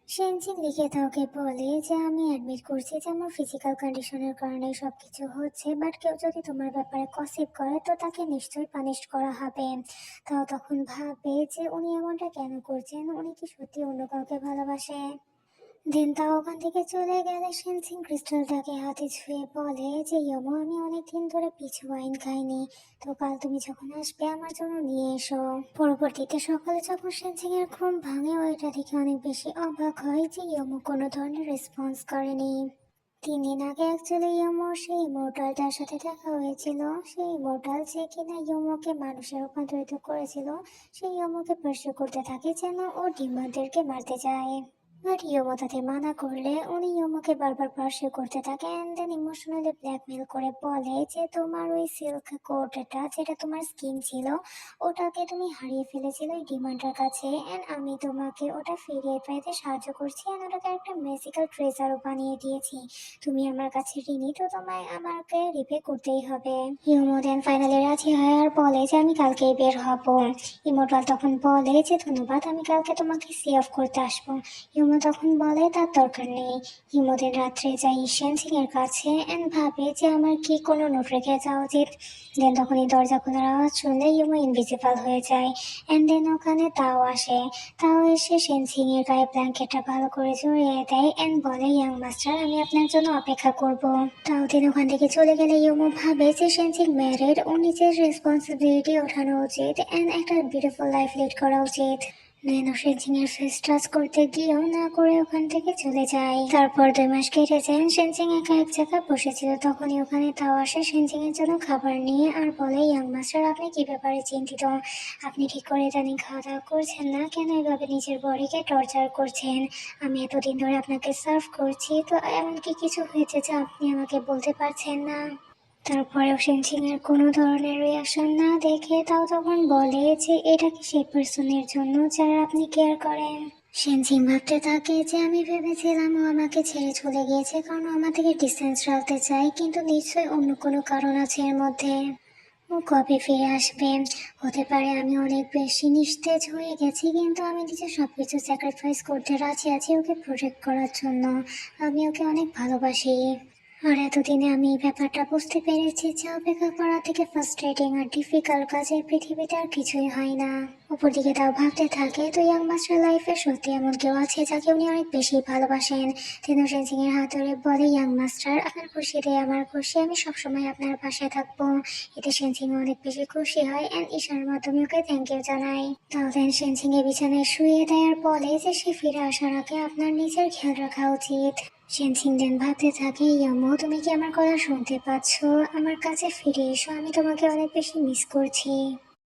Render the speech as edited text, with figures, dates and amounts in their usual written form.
Schengen লিখে তাওকে বলে যে আমি অ্যাডমিট করছি যে আমার ফিজিক্যাল কন্ডিশনের কারণে সবকিছু হচ্ছে, বাট কেউ যদি তোমার ব্যাপারে কসিপ করে তো তাকে নিশ্চয়ই পানিশ করা হবে। তাও তখন ভাবে যে উনি এমনটা কেন করছেন, উনি কি সত্যি অন্য কাউকে ভালোবাসে। দেন তাও ওখান থেকে চলে গেলে সেনসিং ক্রিস্টালটাকে হাতে ছুঁয়ে বলে যে ইয়মো, আমি অনেকদিন ধরে পিছু ওয়াইন খাইনি, তো কাল তুমি যখন আসবে আমার জন্য নিয়ে এসো। পরবর্তীতে সকালে যখন সেনসিং এর ঘুম ভাঙে, ওইটা দেখে অনেক বেশি অবাক হয় যে ইয়মো কোনো ধরনের রেসপন্স করেনি। 3 দিন আগে অ্যাকচুয়ালি ইয়মোর সেই ইমোর্টালটার সাথে দেখা হয়েছিল। সেই ইমোর্টাল যে কিনা ইয়মোকে মানুষে রূপান্তরিত করেছিল, সেই ইয়মোকে পার্সু করতে থাকে যেন ও ডিমনদেরকে মারতে যায়। বাট ইয়োমো তাতে মানা করলে উনি ইয়োমোকে বারবার পার্সিউ করতে থাকে অ্যান্ড দেন ইমোশনালি ব্ল্যাকমেল করে বলে যে তোমার ওই সিল্ক কোটটা যেটা তোমার স্কিন ছিল, ওটাকে তুমি হারিয়ে ফেলেছিলে ওই ডিমান্ডের কাছে, অ্যান্ড আমি তোমাকে ওটা ফিরিয়ে পেতে সাহায্য করছি অ্যান্ড ওটাকে একটা ম্যাজিক্যাল ট্রেজারও বানিয়ে দিয়েছি। তুমি আমার কাছে ঋণী, তো তোমায় আমাকে রিপে করতেই হবে। ইয়োমো দেন ফাইনালি রাজি হয় আর বলে যে আমি কালকেই বের হব। ইমোর্টাল তখন বলে যে ধন্যবাদ, আমি কালকে তোমাকে সি অফ করতে আসবো। হিমু তখন বলে তার দরকার নেই। হিমুদের রাত্রে যায় ঈশান সিং এর কাছে এন্ড ভাবে যে আমার কি কোনো নোট রেখে যাওয়া উচিত। দেন তখন এই দরজা খোলার আওয়াজ শুনলে হিমু ইনভিজিবল হয়ে যায় এন্ড দেন ওখানে তাও আসে। তাও এসে সেন সিং এর গায়ে ব্ল্যাঙ্কেটটা ভালো করে জড়িয়ে দেয় এন্ড বলে ইয়াং মাস্টার, আমি আপনার জন্য অপেক্ষা করব। তাও দিন ওখান থেকে চলে গেলে ইউমো ভাবে যে সেন সিং ম্যারিড, ও নিজের রেসপন্সিবিলিটি ওঠানো উচিত এন্ড একটা বিউটিফুল লাইফ লিড করা উচিত। নেনো সেনসিংয়ের ফেস টাচ করতে গিয়েও না করে ওখান থেকে চলে যায়। তারপর 2 মাস কেটে যায়। সেনসিং একা এক জায়গায় বসেছিল, তখনই ওখানে তাও আসে সেনসিং এর জন্য খাবার নিয়ে আর বলে ইয়াং মাস্টার, আপনি কি ব্যাপারে চিন্তিত? আপনি ঠিক করে জানি খাওয়া দাওয়া করছেন না, কেন এভাবে নিজের বডিকে টর্চার করছেন? আমি এতদিন ধরে আপনাকে সার্ভ করছি, তো এমন কি কিছু হয়েছে যা আপনি আমাকে বলতে পারছেন না? তারপরেও সেনসিং এর কোনো ধরনের রিয়াকশন না দেখে তাও তখন বলে যে এটা কি সেই পার্সনের জন্য যারা আপনি কেয়ার করেন। সেনসিং ভাবতে থাকে যে আমি ভেবেছিলাম ও আমাকে ছেড়ে চলে গিয়েছে কারণ ও আমার থেকে ডিস্টেন্স রাখতে চায়, কিন্তু নিশ্চয়ই অন্য কোনো কারণ আছে এর মধ্যে। ও কবে ফিরে আসবে? হতে পারে আমি অনেক বেশি নিস্তেজ হয়ে গেছি, কিন্তু আমি নিজের সবকিছু স্যাক্রিফাইস করতে রাজি আছি ওকে প্রোটেক্ট করার জন্য। আমি ওকে অনেক ভালোবাসি। আর এতদিনে আমি এই ব্যাপারটা বুঝতে পেরেছি যে অপেক্ষা করা থেকে ফ্রাস্ট্রেটিং আর ডিফিকাল্ট কাজের পৃথিবীতে আর কিছুই হয় না। অপরদিকে তাও ভাবতে থাকে, তো ইয়াং মাস্টার লাইফে সত্যি এমন কেউ আছে যাকে উনি অনেক বেশি ভালোবাসেন। তিনি সেনসিং এর হাত ধরে বলে ইয়াং মাস্টার, আপনার খুশিতে আমার খুশি, আমি সবসময় আপনার পাশে থাকবো। এতে সেনসিং অনেক বেশি খুশি হয় অ্যান্ড ঈশার মাধ্যমে ওকে থ্যাংক ইউ জানাই। তাহলে সেনসিং এর বিছানায় শুয়ে দেয় আর বলে যে সে ফিরে আসার আগে আপনার নিজের খেয়াল রাখা উচিত। সেনসিং দেন ভাবতে থাকে, ইয়ামো তুমি কি আমার কথা শুনতে পাচ্ছ? আমার কাছে ফিরে এসো, আমি তোমাকে অনেক বেশি মিস করছি।